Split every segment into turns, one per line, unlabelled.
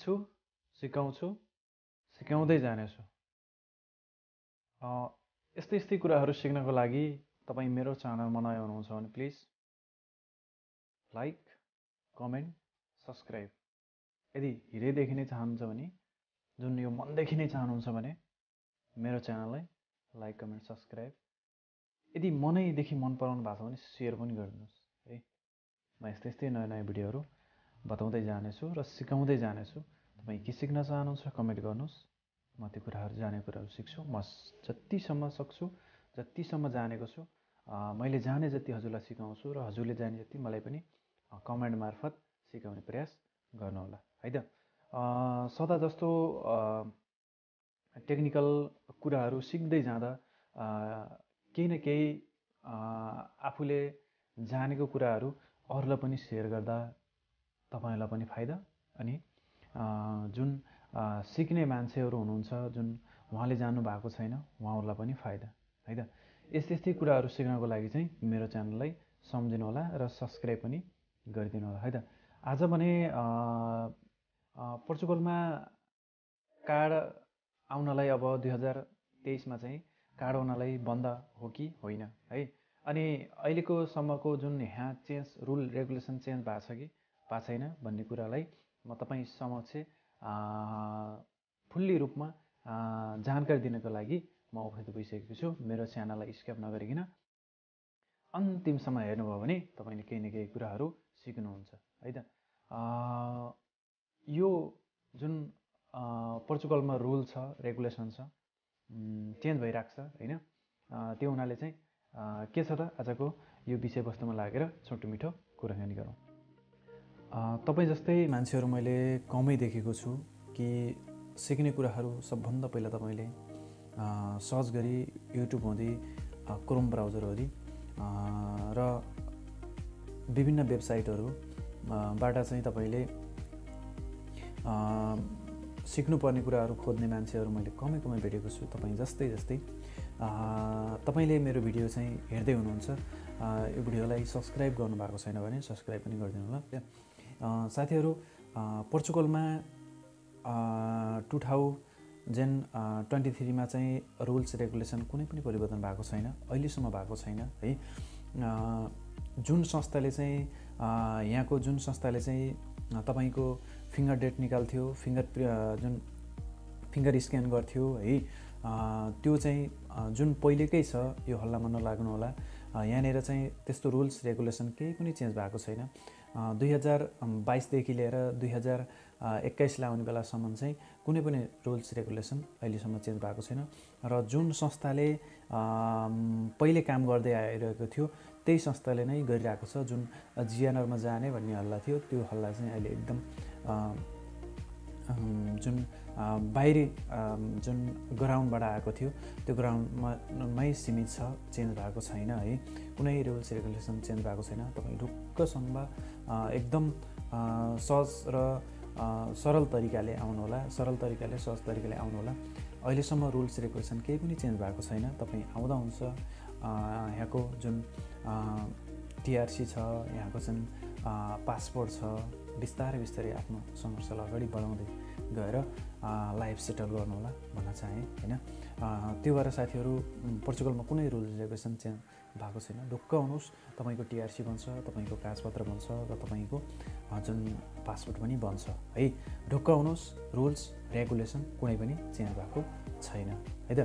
सिक्छु, सिकाउँछु, सिकाउँदै जानेछु। यस्तै यस्तै कुराहरू सिक्नको लागि तपाईँ मेरो च्यानलमा नयाँ हुनुहुन्छ भने प्लिज लाइक, कमेन्ट, सब्सक्राइब। यदि हृदयदेखि नै चाहनुहुन्छ भने, जुन यो मनदेखि नै चाहनुहुन्छ भने मेरो च्यानललाई लाइक, कमेन्ट, सब्सक्राइब। यदि मनैदेखि मन पराउनु भएको छ भने सेयर पनि गरिदिनुहोस् है। म यस्तै यस्तै नयाँ नयाँ भिडियोहरू बताउँदै जानेछु र सिकाउँदै जानेछु। तपाईँ के सिक्न चाहनुहुन्छ कमेन्ट गर्नुहोस्। म त्यो कुराहरू जानेको कुराहरू सिक्छु। म जतिसम्म सक्छु, जतिसम्म जानेको छु, मैले जाने जति हजुरलाई सिकाउँछु र हजुरले जाने जति मलाई पनि कमेन्ट मार्फत सिकाउने प्रयास गर्नुहोला है त। सदा जस्तो टेक्निकल कुराहरू सिक्दै जाँदा केही न केही आफूले जानेको कुराहरू अरूलाई पनि सेयर गर्दा तपाईँलाई पनि फाइदा अनि जुन सिक्ने मान्छेहरू हुनुहुन्छ जुन उहाँले जान्नु भएको छैन उहाँहरूलाई पनि फाइदा है त। यस्तै यस्तै कुराहरू सिक्नको लागि चाहिँ मेरो च्यानललाई सम्झिनु होला र सब्सक्राइब पनि गरिदिनु होला है त। आज भने पोर्चुगलमा कार्ड आउनलाई अब 2023मा चाहिँ कार्ड आउनलाई बन्द हो कि होइन है। अनि अहिलेको सम्मको जुन यहाँ चेन्ज रुल रेगुलेसन चेन्ज भएको छ कि भएको छैन भन्ने कुरालाई म तपाईँ समक्ष फुल्ली रूपमा जानकारी दिनको लागि म उपस्थित भइसकेको छु। मेरो च्यानललाई स्किप नगरिकन अन्तिमसम्म हेर्नुभयो भने तपाईँले केही न केही कुराहरू सिक्नुहुन्छ है त। यो जुन पोर्चुगलमा रुल छ रेगुलेसन छ चेन्ज भइरहेको छ होइन। त्यो हुनाले चाहिँ के छ त आजको यो विषयवस्तुमा लागेर छोटो मिठो कुराकानी गरौँ। तपाईँ जस्तै मान्छेहरू मैले कमै देखेको छु कि सिक्ने कुराहरू सबभन्दा पहिला तपाईँले सर्च गरी युट्युब हुँदै क्रोम ब्राउजर हुँदै र विभिन्न वेबसाइटहरूबाट चाहिँ तपाईँले सिक्नुपर्ने कुराहरू खोज्ने मान्छेहरू मैले कमै भेटेको छु। तपाईँ जस्तै तपाईँले मेरो भिडियो चाहिँ हेर्दै हुनुहुन्छ, यो भिडियोलाई सब्सक्राइब गर्नुभएको छैन भने सब्सक्राइब पनि गरिदिनु होला। साथीहरू, पोर्चुगलमा 2023मा चाहिँ रुल्स रेगुलेसन कुनै पनि परिवर्तन भएको छैन, अहिलेसम्म भएको छैन है। जुन संस्थाले चाहिँ यहाँको जुन संस्थाले चाहिँ तपाईँको फिङ्गर डेट निकाल्थ्यो, जुन फिङ्गर स्क्यान गर्थ्यो है, त्यो चाहिँ जुन पहिलेकै छ, यो हल्लामा नलाग्नु होला। यहाँनिर चाहिँ त्यस्तो रुल्स रेगुलेसन केही पनि चेन्ज भएको छैन। 2022देखि लिएर 2021 आउने बेलासम्म चाहिँ कुनै पनि रुल्स रेगुलेसन अहिलेसम्म चेन्ज भएको छैन। र जुन संस्थाले पहिले काम गर्दै आइरहेको थियो त्यही संस्थाले नै गरिरहेको छ। जुन जिएनआरमा जाने भन्ने हल्ला थियो, त्यो हल्ला चाहिँ अहिले एकदम जुन बाहिरी जुन ग्राउन्डबाट आएको थियो त्यो ग्राउन्डमै सीमित छ, चेन्ज भएको छैन है। कुनै रुल्स रेगुलेसन चेन्ज भएको छैन। तपाईँ ढुक्कसँग एकदम सहज र सरल तरिकाले आउनुहोला, सहज तरिकाले आउनुहोला। अहिलेसम्म रुल्स रेगुलेसन केही पनि चेन्ज भएको छैन। तपाईँ आउँदा हुन्छ। यहाँको जुन टिआरसी छ, यहाँको जुन पासपोर्ट छ, बिस्तारै आफ्नो सङ्घर्षलाई अगाडि बढाउँदै गएर लाइफ सेटल गर्नुहोला भन्न चाहेँ होइन। त्यो भएर साथीहरू, पोर्चुगलमा कुनै रुल्स रेगुलेसन चेन्ज भएको छैन। ढुक्क हुनुहोस्, तपाईँको टिआरसी बन्छ, तपाईँको कागजपत्र बन्छ र तपाईँको जुन पासपोर्ट पनि बन्छ है। ढुक्क हुनुहोस्, रुल्स रेगुलेसन कुनै पनि चेन्ज भएको छैन है त।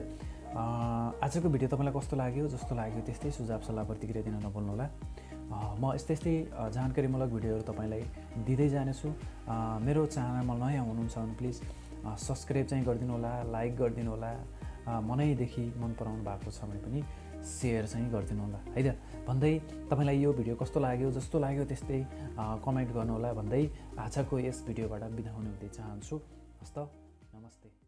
आजको भिडियो तपाईँलाई कस्तो लाग्यो? जस्तो लाग्यो त्यस्तै सुझाव सल्लाह प्रतिक्रिया दिन नभुल्नुहोला। म यस्तै जानकारीमूलक भिडियोहरू तपाईँलाई दिँदै जानेछु। मेरो च्यानलमा नयाँ हुनुहुन्छ भने प्लिज सब्सक्राइब चाहिँ गरिदिनु होला, लाइक गरिदिनु होला। मनैदेखि मन पराउनु भएको छ भने पनि सेयर चाहिँ गरिदिनु होला है त भन्दै तपाईँलाई यो भिडियो कस्तो लाग्यो? जस्तो लाग्यो त्यस्तै कमेन्ट गर्नुहोला भन्दै आजको यस भिडियोबाट बिदा हुन चाहन्छु। हस्त, नमस्ते।